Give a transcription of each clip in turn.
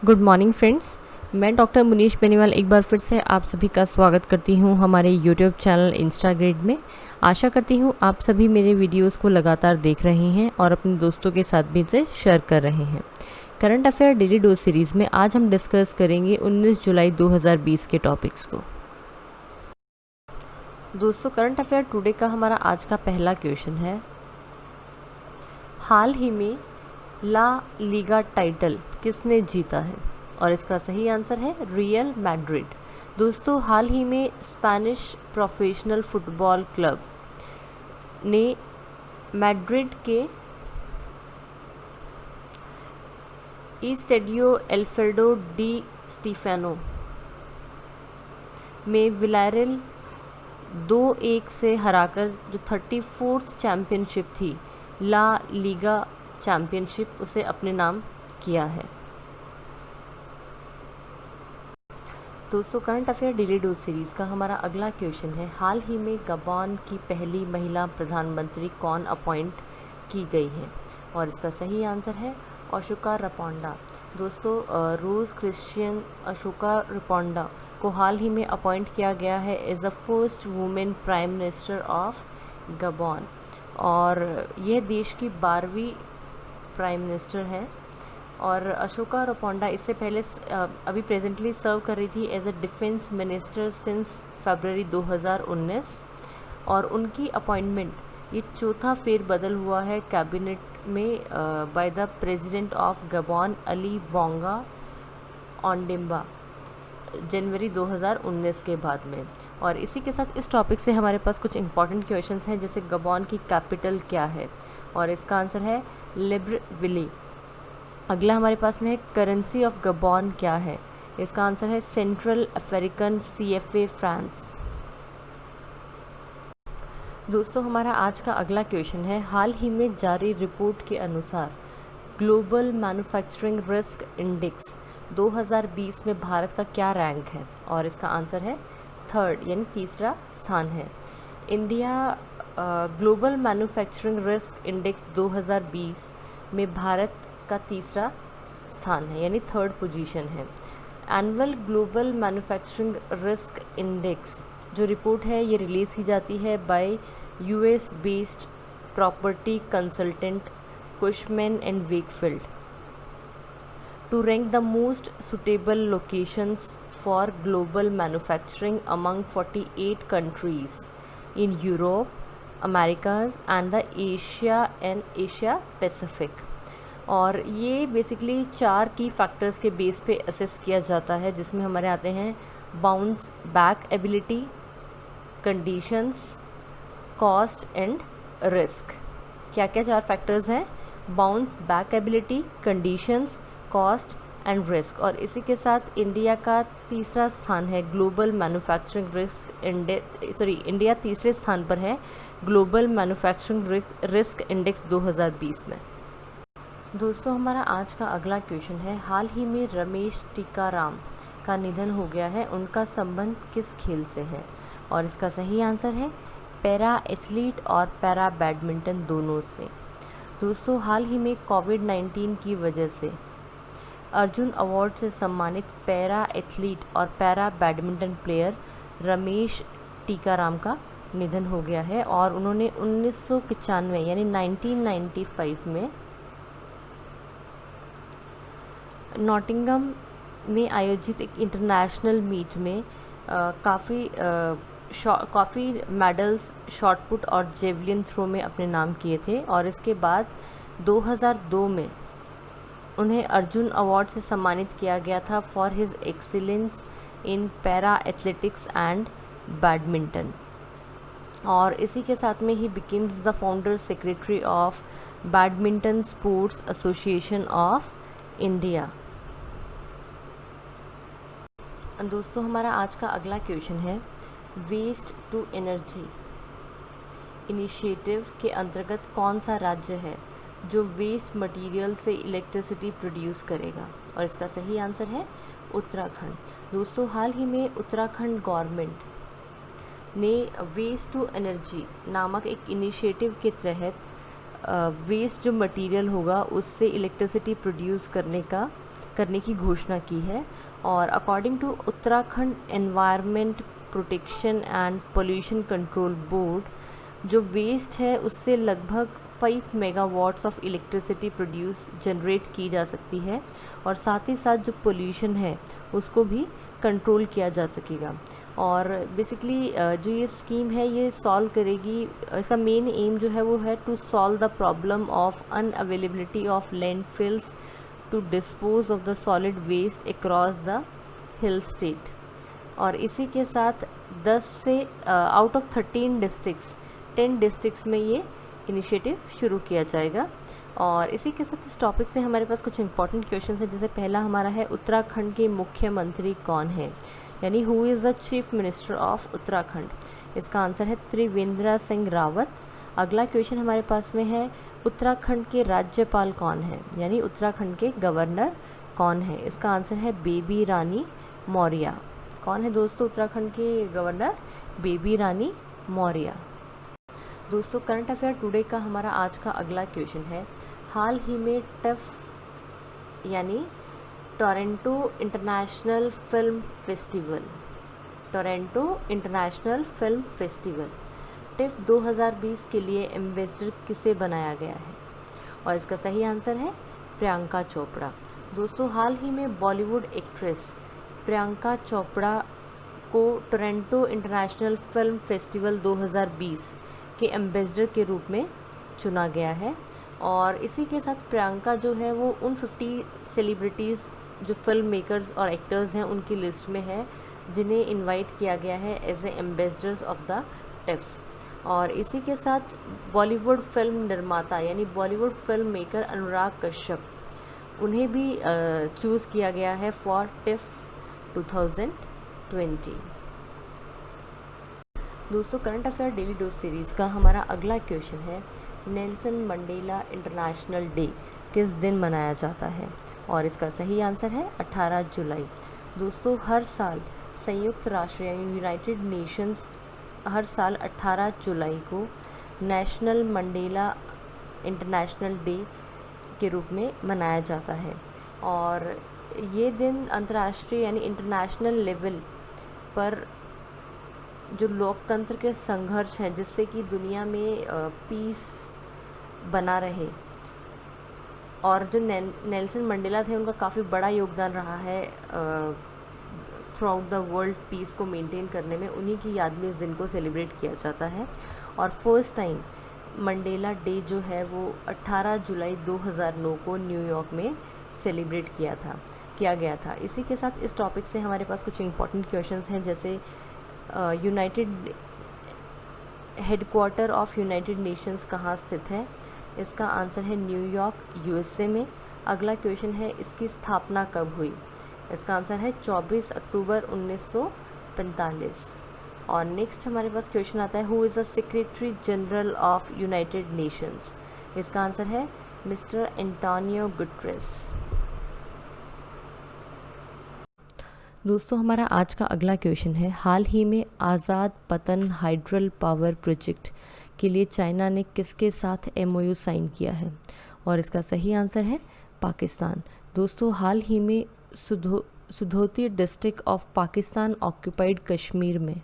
Good morning friends. मैं doctor Munish Beniwal एक बार फिर से आप सभी का स्वागत करती हूं हमारे यूट्यूब चैनल इंस्टाग्रेड में। आशा करती हूं आप सभी मेरे वीडियोस को लगातार देख रहे हैं और अपने दोस्तों के साथ भी इसे शेयर कर रहे हैं। Current affair daily dose series में आज हम डिस्कस करेंगे 19 जुलाई 2020 के टॉपिक्स को। दोस्तों, करंट अफेयर टुडे का हमारा आज का पहला क्वेश्चन है, हाल ही में ला लीगा टाइटल किसने जीता है? और इसका सही आंसर है रियल मैड्रिड। दोस्तों, हाल ही में स्पेनिश प्रोफेशनल फुटबॉल क्लब ने मैड्रिड के इस्टेडियो एल्फ्रेडो डी स्टीफेनो में विलारियल 2-1 से हराकर जो 34th चैम्पियनशिप थी, ला लीगा चैम्पियनशिप, उसे अपने नाम किया है। दोस्तों, current affair daily dose series का हमारा अगला क्वेश्चन है, हाल ही में गबॉन की पहली महिला प्रधानमंत्री कौन अपॉइंट की गई है? और इसका सही आंसर है अशोका रपोंडा। दोस्तों, रोज़ क्रिश्चियन अशोका रपोंडा को हाल ही में अपॉइंट किया गया है as the first women prime minister of Gabon, और यह देश की 12वीं प्राइम मिनिस्टर हैं। और अशोका रपोंडा इससे पहले अभी प्रेजेंटली सर्व कर रही थी as a defence minister since February 2019, और उनकी अपॉइंटमेंट ये चौथा फेरबदल हुआ है कैबिनेट में by the president of Gabon Ali Bongo Ondimba जनवरी 2019 के बाद में। और इसी के साथ इस टॉपिक से हमारे पास कुछ इंपॉर्टेंट क्वेश्चंस हैं, जैसे गबॉन की कैपिटल क्या है? और इसका आंसर है लिब्रविली। अगला हमारे पास में है करेंसी ऑफ गबॉन क्या है? इसका आंसर है सेंट्रल अफ्रीकन CFA फ्रांस। दोस्तों, हमारा आज का अगला क्वेश्चन है, हाल ही में जारी रिपोर्ट के अनुसार ग्लोबल मैन्युफैक्चरिंग रिस्क इंडेक्स 2020 में भारत का क्या रैंक है? और इसका आंसर है 3rd, यानी तीसरा स्थान है। India global manufacturing risk index 2020 में भारत का तीसरा स्थान है, यानी 3rd पोजीशन है। Annual global manufacturing risk index जो रिपोर्ट है ये रिलीज़ की जाती है by US based property consultant Cushman and Wakefield to rank the most suitable locations for global manufacturing among 48 countries in Europe, Americas and the Asia Pacific. और ये basically 4 की factors के बेस पे असेस किया जाता है, जिसमें हमारे आते हैं bounce back ability, conditions, cost and risk. क्या क्या 4 फैक्टर्स हैं? Bounce back ability, conditions, cost and risk. और इसी के साथ इंडिया का तीसरा स्थान है global manufacturing risk index, India तीसरे स्थान पर है ग्लोबल मैन्युफैक्चरिंग रिस्क इंडेक्स 2020 में। दोस्तों, हमारा आज का अगला क्वेश्चन है, हाल ही में रमेश टीकाराम का निधन हो गया है, उनका संबंध किस खेल से है? और इसका सही आंसर है पैरा एथलीट और पैरा बैडमिंटन दोनों से। दोस्तों, हाल ही में कोविड-19 की वजह से अर्जुन अवार्ड से सम्मानित पैरा एथलीट और para badminton player Ramesh Tikaram का निधन हो गया है, और उन्होंने 1995 यानी 1995 में नॉटिंगम में आयोजित एक इंटरनेशनल मीट में काफ़ी मेडल्स शॉट पुट और जेवलिन थ्रो में अपने नाम किए थे। और इसके बाद 2002 में उन्हें अर्जुन अवार्ड से सम्मानित किया गया था for his excellence in para athletics and badminton. और इसी के साथ में ही becomes the founder secretary of badminton sports association of India. दोस्तों, हमारा आज का अगला क्वेश्चन है, वेस्ट टू एनर्जी इनिशिएटिव के अंतर्गत कौन सा राज्य है जो वेस्ट मटेरियल से इलेक्ट्रिसिटी प्रोड्यूस करेगा? और इसका सही आंसर है उत्तराखंड। दोस्तों, हाल ही में उत्तराखंड गवर्नमेंट ने वेस्ट टू एनर्जी नामक एक इनिशिएटिव के तहत वेस्ट जो मटेरियल होगा उससे इलेक्ट्रिसिटी प्रोड्यूस करने का करने की घोषणा की है। और according to Uttarakhand environment protection and pollution control board, जो वेस्ट है उससे लगभग 5 मेगावाट्स ऑफ इलेक्ट्रिसिटी जनरेट की जा सकती है, और साथ ही साथ जो पोल्यूशन है उसको भी कंट्रोल किया जा सकेगा। और बेसिकली जो ये स्कीम है ये सॉल्व करेगी, इसका मेन एम जो है वो है to solve the problem of unavailability of landfills to dispose of the solid waste across the hill state. और इसी के साथ 10 से आउट ऑफ 13 डिस्ट्रिक्ट्स 10 डिस्ट्रिक्ट्स में ये इनिशिएटिव शुरू किया जाएगा। और इसी के साथ इस टॉपिक से हमारे पास कुछ इंपॉर्टेंट क्वेश्चन हैं। जैसे पहला हमारा है, उत्तराखंड के मुख्यमंत्री कौन है, यानी who is the chief minister of Uttarakhand. इसका आंसर है त्रिवेंद्र सिंह रावत। अगला क्वेश्चन हमारे पास में है, उत्तराखंड के राज्यपाल कौन है, यानी उत्तराखंड के गवर्नर कौन है। इसका आंसर है बेबी रानी मौर्य। कौन है दोस्तों उत्तराखंड के गवर्नर? बेबी रानी मौर्य। दोस्तों करंट अफेयर टुडे का हमारा आज का अगला क्वेश्चन है, हाल ही में टिफ यानी Toronto international film festival tiff 2020 के लिए एम्बेसडर किसे बनाया गया है? और इसका सही आंसर है प्रियंका चोपड़ा। दोस्तों हाल ही में बॉलीवुड एक्ट्रेस प्रियंका चोपड़ा को टोरंटो इंटरनेशनल फिल्म फेस्टिवल 2020 के एम्बेसडर के रूप में चुना गया है। और इसी के साथ प्रियंका जो है वो उन 50 सेलिब्रिटीज़ जो फिल्म मेकर्स और एक्टर्स हैं उनकी लिस्ट में है जिन्हें इनवाइट किया गया है as a ambassadors of the TIFF. और इसी के साथ बॉलीवुड फिल्म निर्माता यानी बॉलीवुड फिल्म मेकर अनुराग कश्यप, उन्हें भी चूज़ किया गया है फॉर टिफ 2020। दोस्तों current affair daily dose series का हमारा अगला क्वेश्चन है, नेल्सन मंडेला इंटरनेशनल डे किस दिन मनाया जाता है? और इसका सही आंसर है 18 जुलाई। दोस्तों हर साल संयुक्त राष्ट्र यानी यूनाइटेड नेशंस हर साल 18 जुलाई को नेशनल मंडेला इंटरनेशनल डे के रूप में मनाया जाता है। और ये दिन अंतर्राष्ट्रीय यानी इंटरनेशनल लेवल पर जो लोकतंत्र के संघर्ष हैं जिससे कि दुनिया में पीस बना रहे, और जो नेल्सन मंडेला थे उनका काफ़ी बड़ा योगदान रहा है through out the world peace को मेंटेन करने में, उन्हीं की याद में इस दिन को सेलिब्रेट किया जाता है। और फर्स्ट टाइम मंडेला डे जो है वो 18 जुलाई 2009 को न्यूयॉर्क में सेलिब्रेट किया गया था। इसी के साथ इस टॉपिक से हमारे पास कुछ इंपॉर्टेंट क्वेश्चंस हैं, जैसे United headquarter of United Nations कहाँ स्थित है? इसका आंसर है न्यूयॉर्क यूएसए में। अगला क्वेश्चन है, इसकी स्थापना कब हुई? इसका आंसर है 24 अक्टूबर 1945। और नेक्स्ट हमारे पास क्वेश्चन आता है, who is the secretary general of United Nations? इसका आंसर है मिस्टर एंटोनियो गुटेरेस। दोस्तों हमारा आज का अगला क्वेश्चन है, हाल ही में आज़ाद पतन हाइड्रल पावर प्रोजेक्ट के लिए चाइना ने किसके साथ MOU साइन किया है? और इसका सही आंसर है पाकिस्तान। दोस्तों हाल ही में Sudhnoti district of Pakistan occupied Kashmir में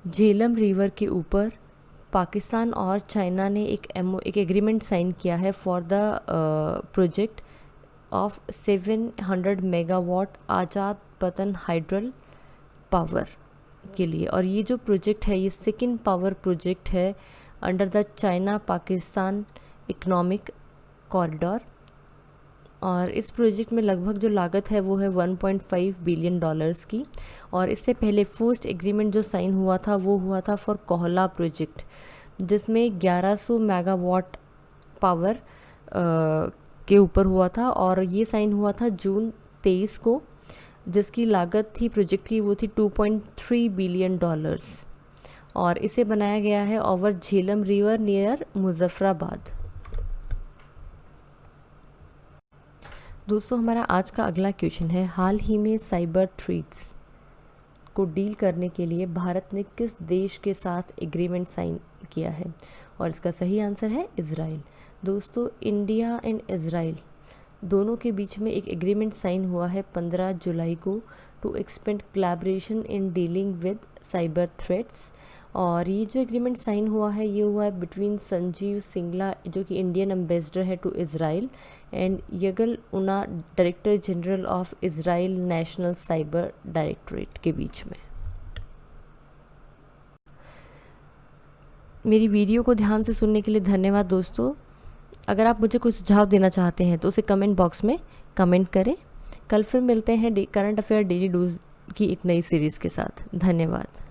झेलम रिवर के ऊपर पाकिस्तान और चाइना ने एक एग्रीमेंट साइन किया है for the project of 700 megawatt Azad Pattan hydel power के लिए। और ये जो प्रोजेक्ट है ये सेकेंड पावर प्रोजेक्ट है under the China Pakistan economic corridor. और इस प्रोजेक्ट में लगभग जो लागत है वो है $1.5 बिलियन की। और इससे पहले फर्स्ट एग्रीमेंट जो साइन हुआ था वो हुआ था फॉर कोहला प्रोजेक्ट, जिसमें 1100 मेगावाट पावर के ऊपर हुआ था, और ये साइन हुआ था जून 23 को, जिसकी लागत थी प्रोजेक्ट की वो थी $2.3 बिलियन। और इसे बनाया गया है over Jhelum river near Muzaffarabad. दोस्तों हमारा आज का अगला क्वेश्चन है, हाल ही में साइबर थ्रेट्स को डील करने के लिए भारत ने किस देश के साथ एग्रीमेंट साइन किया है? और इसका सही आंसर है इज़राइल। दोस्तों इंडिया एंड इज़राइल दोनों के बीच में एक एग्रीमेंट साइन हुआ है 15 जुलाई को to expand collaboration in dealing with cyber threats. और ये जो एग्रीमेंट साइन हुआ है ये हुआ है बिटवीन संजीव सिंगला जो कि इंडियन एम्बेसडर है to Israel and Yigal Unna director general of Israel national cyber directorate के बीच में। मेरी वीडियो को ध्यान से सुनने के लिए धन्यवाद दोस्तों। अगर आप मुझे कुछ सुझाव देना चाहते हैं तो उसे कमेंट बॉक्स में कमेंट करें। कल फिर मिलते हैं करंट अफेयर डेली डूज की एक नई सीरीज़ के साथ। धन्यवाद।